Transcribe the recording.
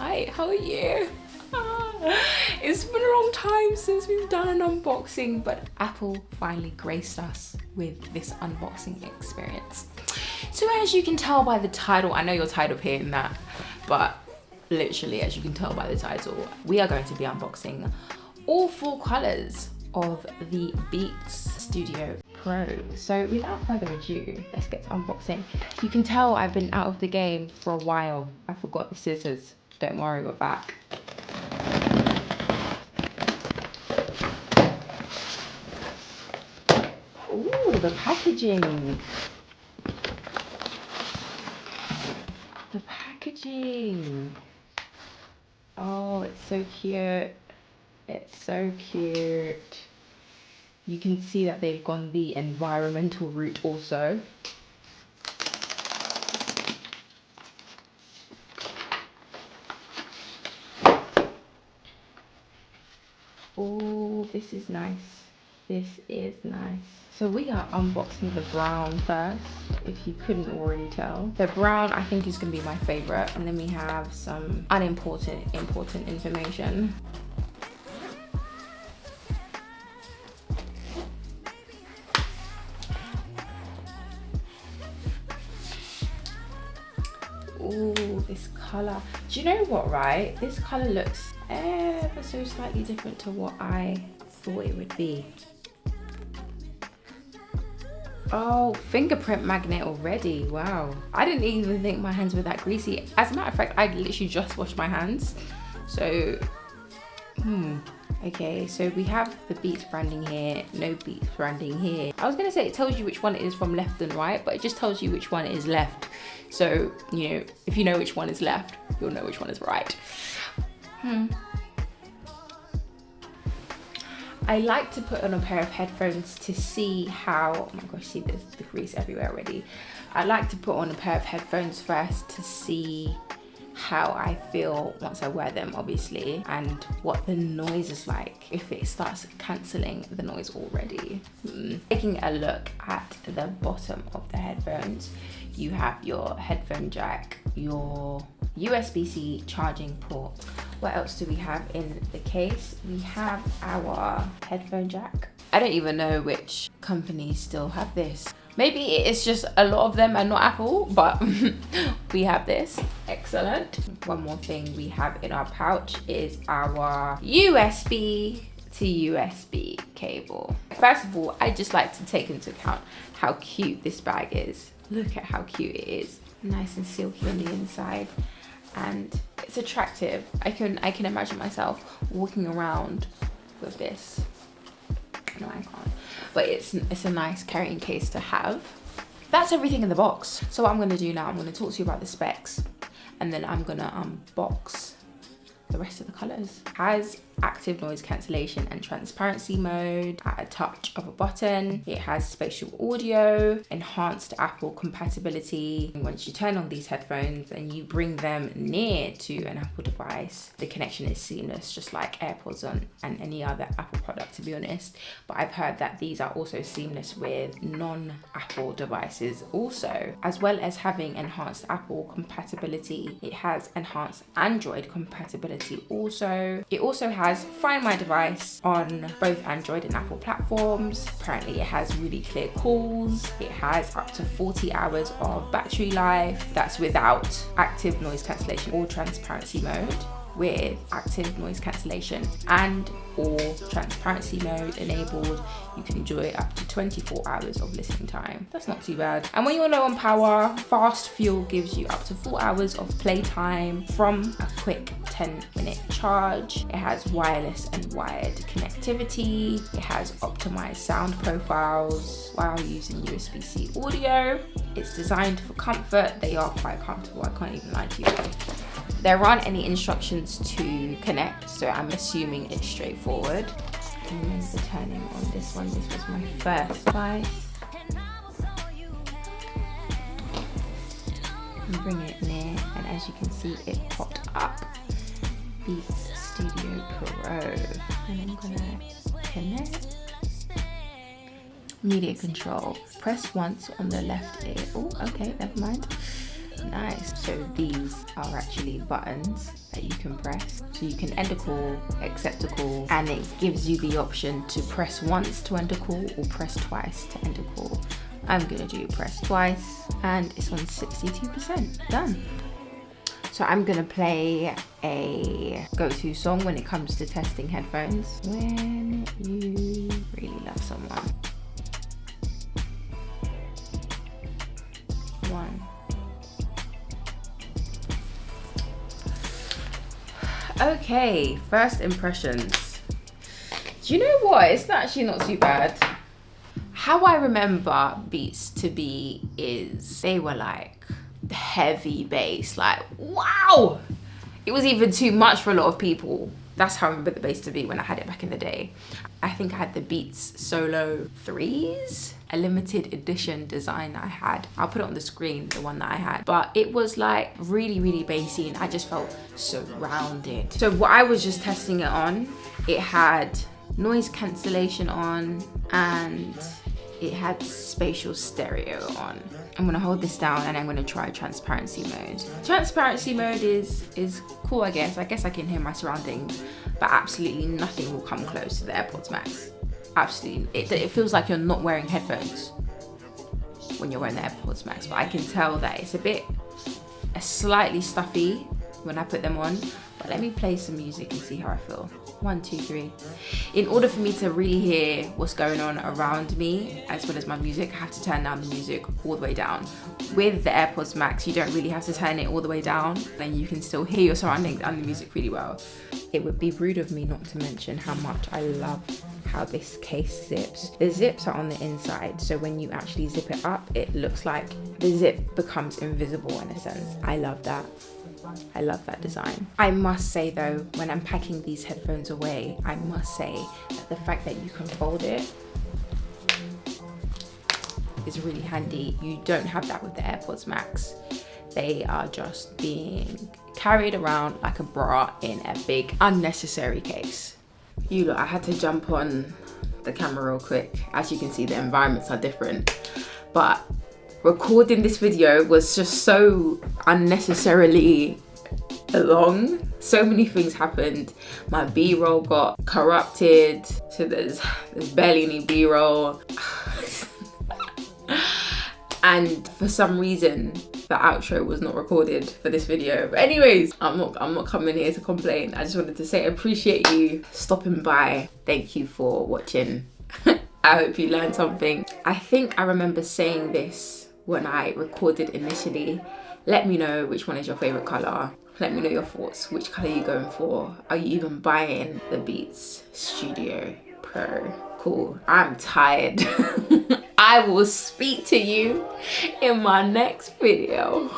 Hi, how are you? It's been a long time since we've done an unboxing, but Apple finally graced us with this unboxing experience. So as you can tell by the title, I know you're tired of hearing that, but literally as you can tell by the title, we are going to be unboxing all 4 colors of the Beats Studio Pro. So without further ado, let's get to unboxing. You can tell I've been out of the game for a while. I forgot the scissors. Don't worry, we're back. Ooh, the packaging. The packaging. Oh, it's so cute. It's so cute. You can see that they've gone the environmental route also. Oh, this is nice. This is nice. So we are unboxing the brown first, if you couldn't already tell. The brown I think is gonna be my favorite. And then we have some important information. Ooh, this color. Do you know what, right? This color looks ever so slightly different to what I thought it would be. Oh, fingerprint magnet already. Wow. I didn't even think my hands were that greasy. As a matter of fact, I literally just washed my hands. So, okay, so we have the Beats branding here, no Beats branding here. I was gonna say it tells you which one it is from left and right, but it just tells you which one is left. So, you know, if you know which one is left, you'll know which one is right. I like to put on a pair of headphones to see how, oh my gosh, see there's the grease everywhere already. I like to put on a pair of headphones first to see how I feel once I wear them, obviously, and what the noise is like, if it starts cancelling the noise already. Taking a look at the bottom of the headphones, you have your headphone jack, your USB-C charging port. What else do we have in the case? We have our headphone jack. I don't even know which companies still have this. Maybe it's just a lot of them and not Apple, but we have this. Excellent. One more thing we have in our pouch is our USB to USB cable. First of all, I just like to take into account how cute this bag is. Look at how cute it is. Nice and silky on the inside. And it's attractive. I can imagine myself walking around with this. No, I can't. But it's a nice carrying case to have. That's everything in the box. So what I'm gonna do now, I'm gonna talk to you about the specs, and then I'm gonna unbox the rest of the colors. Has active noise cancellation and transparency mode at a touch of a button. It has spatial audio, enhanced Apple compatibility. Once you turn on these headphones and you bring them near to an Apple device, the connection is seamless, just like AirPods and any other Apple product, to be honest. But I've heard that these are also seamless with non-Apple devices also. As well as having enhanced Apple compatibility, it has enhanced Android compatibility also. It also has Find My Device on both Android and Apple platforms. Apparently it has really clear calls. It has up to 40 hours of battery life. That's without active noise cancellation or transparency mode. With active noise cancellation and or transparency mode enabled, you can enjoy up to 24 hours of listening time. That's not too bad. And when you're low on power, Fast Fuel gives you up to 4 hours of playtime from a quick 10-minute charge. It has wireless and wired connectivity. It has optimized sound profiles while using USB-C audio. It's designed for comfort. They are quite comfortable, I can't even lie to you. There aren't any instructions to connect, so I'm assuming it's straightforward. And the turning on this one, this was my first device. And bring it near, and as you can see, it popped up. Beats Studio Pro. And I'm gonna connect. Media control. Press once on the left ear. Oh, okay, never mind. Nice. So these are actually buttons that you can press. So you can end a call, accept a call, and it gives you the option to press once to end a call or press twice to end a call. I'm gonna do press twice, and it's on 62%, done. So I'm gonna play a go-to song when it comes to testing headphones. When you really love someone. 1. Okay, first impressions. Do you know what? It's actually not too bad. How I remember Beats to be is they were like heavy bass, like wow! It was even too much for a lot of people. That's how I remember the bass to be when I had it back in the day. I think I had the Beats Solo 3s, a limited edition design that I had. I'll put it on the screen, the one that I had. But it was like really, really bassy, and I just felt surrounded. So what I was just testing it on, it had noise cancellation on, and it had spatial stereo on. I'm gonna hold this down and I'm gonna try transparency mode. Transparency mode is cool, I guess. I guess I can hear my surroundings, but absolutely nothing will come close to the AirPods Max. Absolutely, it feels like you're not wearing headphones when you're wearing the AirPods Max, but I can tell that it's a slightly stuffy when I put them on. But let me play some music and see how I feel. 1, 2, 3. In order for me to really hear what's going on around me, as well as my music, I have to turn down the music all the way down. With the AirPods Max, you don't really have to turn it all the way down, then you can still hear your surroundings and the music really well. It would be rude of me not to mention how much I love how this case zips. The zips are on the inside, so when you actually zip it up, it looks like the zip becomes invisible in a sense. I love that. I love that design. I must say though, when I'm packing these headphones away, I must say that the fact that you can fold it is really handy. You don't have that with the AirPods Max. They are just being carried around like a bra in a big unnecessary case. You look, I had to jump on the camera real quick. As you can see, the environments are different, but recording this video was just so unnecessarily long. So many things happened. My B-roll got corrupted, so there's barely any B-roll. And for some reason, the outro was not recorded for this video. But anyways, I'm not coming here to complain. I just wanted to say I appreciate you stopping by. Thank you for watching. I hope you learned something. I think I remember saying this when I recorded initially. Let me know which one is your favorite color. Let me know your thoughts. Which color are you going for? Are you even buying the Beats Studio Pro? Cool, I'm tired. I will speak to you in my next video.